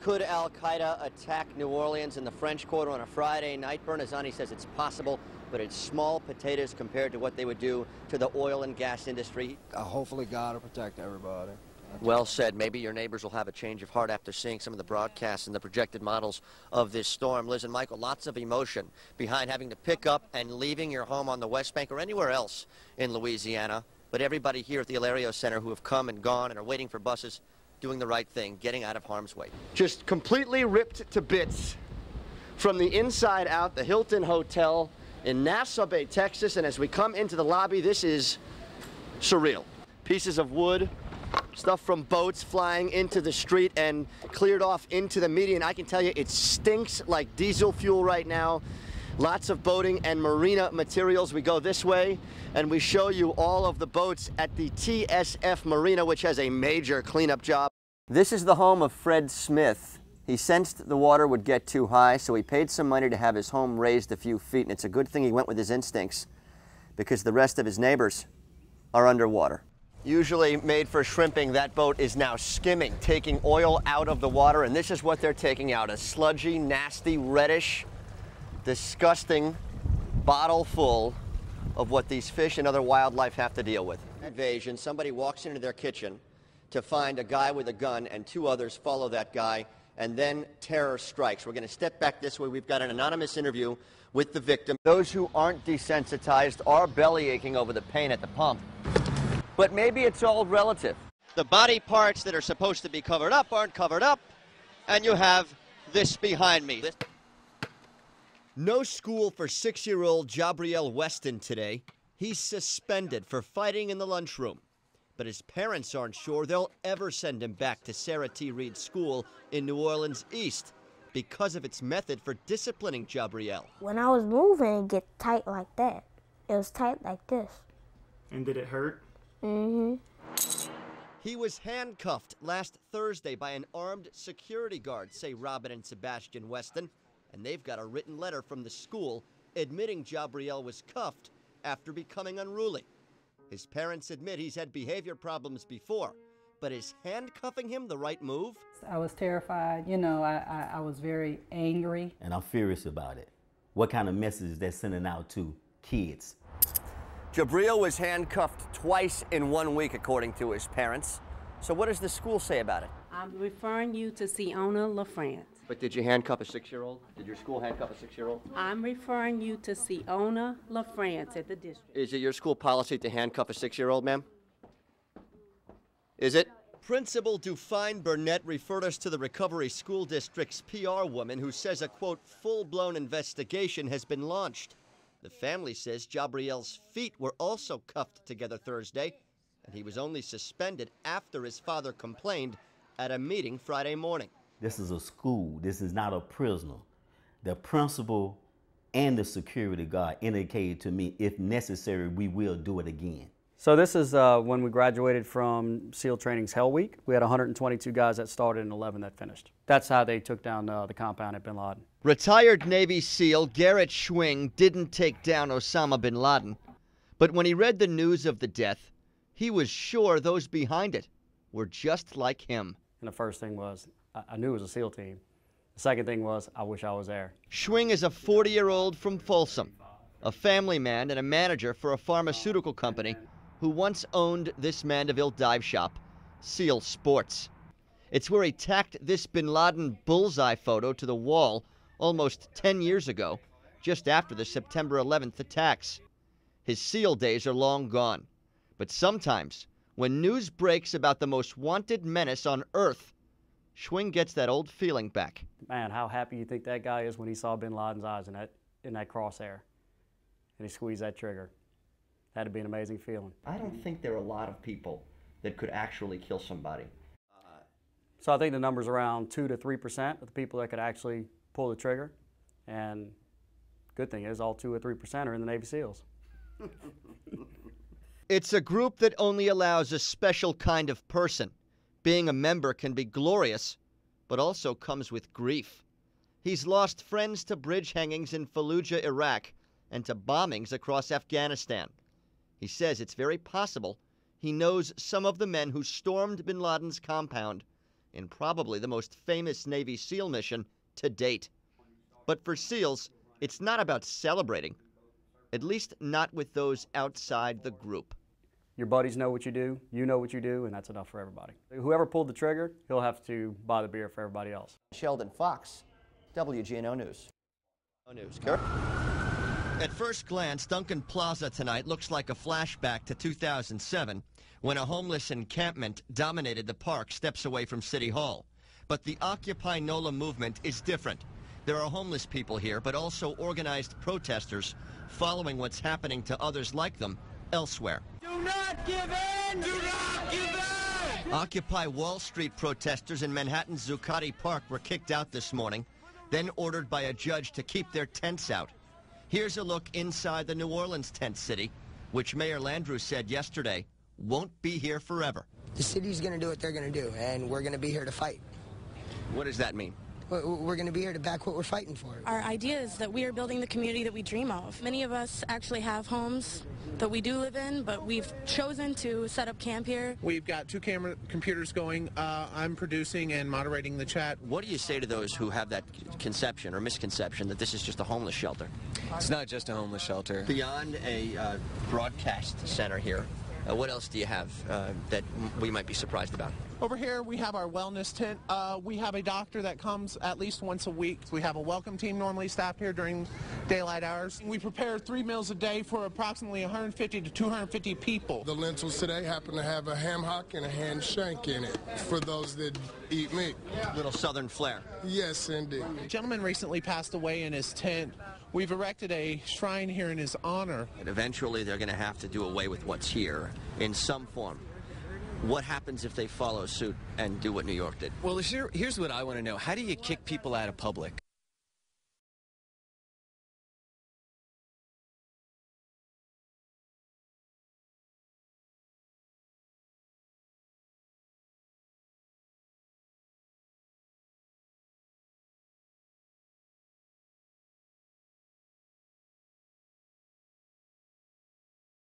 Could al-Qaeda attack New Orleans in the French Quarter on a Friday night? Bernazani says it's possible, but it's small potatoes compared to what they would do to the oil and gas industry. Hopefully God will protect everybody. Well said. Maybe your neighbors will have a change of heart after seeing some of the broadcasts and the projected models of this storm. Liz and Michael, lots of emotion behind having to pick up and leaving your home on the West Bank or anywhere else in Louisiana. But everybody here at the Hilario Center who have come and gone and are waiting for buses, doing the right thing, getting out of harm's way. Just completely ripped to bits from the inside out, the Hilton Hotel in Nassau Bay, Texas. And as we come into the lobby, this is surreal. Pieces of wood, stuff from boats flying into the street and cleared off into the median. I can tell you it stinks like diesel fuel right now. Lots of boating and marina materials. We go this way and we show you all of the boats at the TSF Marina, which has a major cleanup job. This is the home of Fred Smith. He sensed the water would get too high, so he paid some money to have his home raised a few feet, and it's a good thing he went with his instincts because the rest of his neighbors are underwater. Usually made for shrimping, that boat is now skimming, taking oil out of the water, and this is what they're taking out, a sludgy, nasty, reddish, disgusting bottle full of what these fish and other wildlife have to deal with. Invasion, somebody walks into their kitchen to find a guy with a gun, and two others follow that guy, and then terror strikes. We're going to step back this way. We've got an anonymous interview with the victim. Those who aren't desensitized are belly aching over the pain at the pump. But maybe it's all relative. The body parts that are supposed to be covered up aren't covered up, and you have this behind me. No school for 6-year-old Jabriel Weston today. He's suspended for fighting in the lunchroom. But his parents aren't sure they'll ever send him back to Sarah T. Reed School in New Orleans East because of its method for disciplining Jabriel. When I was moving, it get tight like that. It was tight like this. And did it hurt? Mm-hmm. He was handcuffed last Thursday by an armed security guard, say Robin and Sebastian Weston, and they've got a written letter from the school admitting Jabriel was cuffed after becoming unruly. His parents admit he's had behavior problems before, but is handcuffing him the right move? I was terrified. You know, I was very angry. And I'm furious about it. What kind of message is that sending out to kids? Jabriel was handcuffed twice in 1 week, according to his parents. So what does the school say about it? I'm referring you to Siona LaFrance. But did you handcuff a 6-year-old? Did your school handcuff a 6-year-old? I'm referring you to Siona LaFrance at the district. Is it your school policy to handcuff a 6-year-old, ma'am? Is it? Principal Dufine Burnett referred us to the Recovery School District's PR woman who says a, quote, full-blown investigation has been launched. The family says Jabriel's feet were also cuffed together Thursday, and he was only suspended after his father complained at a meeting Friday morning. This is a school. This is not a prisoner. The principal and the security guard indicated to me, if necessary, we will do it again. So this is when we graduated from SEAL Training's Hell Week. We had 122 guys that started and 11 that finished. That's how they took down the compound at bin Laden. Retired Navy SEAL Garrett Schwing didn't take down Osama bin Laden, but when he read the news of the death, he was sure those behind it were just like him. And the first thing was, I knew it was a SEAL team. The second thing was, I wish I was there. Schwing is a 40-year-old from Folsom, a family man and a manager for a pharmaceutical company who once owned this Mandeville dive shop, SEAL Sports. It's where he tacked this bin Laden bullseye photo to the wall almost 10 years ago, just after the September 11th attacks. His SEAL days are long gone, but sometimes when news breaks about the most wanted menace on Earth, Schwing gets that old feeling back. Man, how happy you think that guy is when he saw bin Laden's eyes in that crosshair, and he squeezed that trigger. That'd be an amazing feeling. I don't think there are a lot of people that could actually kill somebody. So I think the number's around 2 to 3% of the people that could actually pull the trigger. And good thing is all 2 or 3% are in the Navy SEALs. It's a group that only allows a special kind of person. Being a member can be glorious, but also comes with grief. He's lost friends to bridge hangings in Fallujah, Iraq, and to bombings across Afghanistan. He says it's very possible he knows some of the men who stormed bin Laden's compound in probably the most famous Navy SEAL mission to date. But for SEALs, it's not about celebrating, at least not with those outside the group. Your buddies know what you know what you do, and that's enough for everybody. Whoever pulled the trigger, he'll have to buy the beer for everybody else. Sheldon Fox, WGNO News. Kurt? At first glance, Duncan Plaza tonight looks like a flashback to 2007, when a homeless encampment dominated the park steps away from City Hall. But the Occupy NOLA movement is different. There are homeless people here, but also organized protesters following what's happening to others like them elsewhere. Do not give in! Do not give in! Occupy Wall Street protesters in Manhattan's Zuccotti Park were kicked out this morning, then ordered by a judge to keep their tents out. Here's a look inside the New Orleans tent city, which Mayor Landrieu said yesterday won't be here forever. The city's going to do what they're going to do, and we're going to be here to fight. What does that mean? We're going to be here to back what we're fighting for. Our idea is that we are building the community that we dream of. Many of us actually have homes that we do live in, but we've chosen to set up camp here. We've got 2 computers going. I'm producing and moderating the chat. What do you say to those who have that conception or misconception that this is just a homeless shelter? It's not just a homeless shelter. Beyond a broadcast center here, what else do you have that we might be surprised about? Over here, we have our wellness tent. We have a doctor that comes at least once a week. We have a welcome team normally staffed here during daylight hours. We prepare 3 meals a day for approximately 150 to 250 people. The lentils today happen to have a ham hock and a hand shank in it for those that eat meat. Little southern flair. Yes, indeed. A gentleman recently passed away in his tent. We've erected a shrine here in his honor. And eventually they're going to have to do away with what's here in some form. What happens if they follow suit and do what New York did? Well, here's what I want to know. How do you kick people out of public?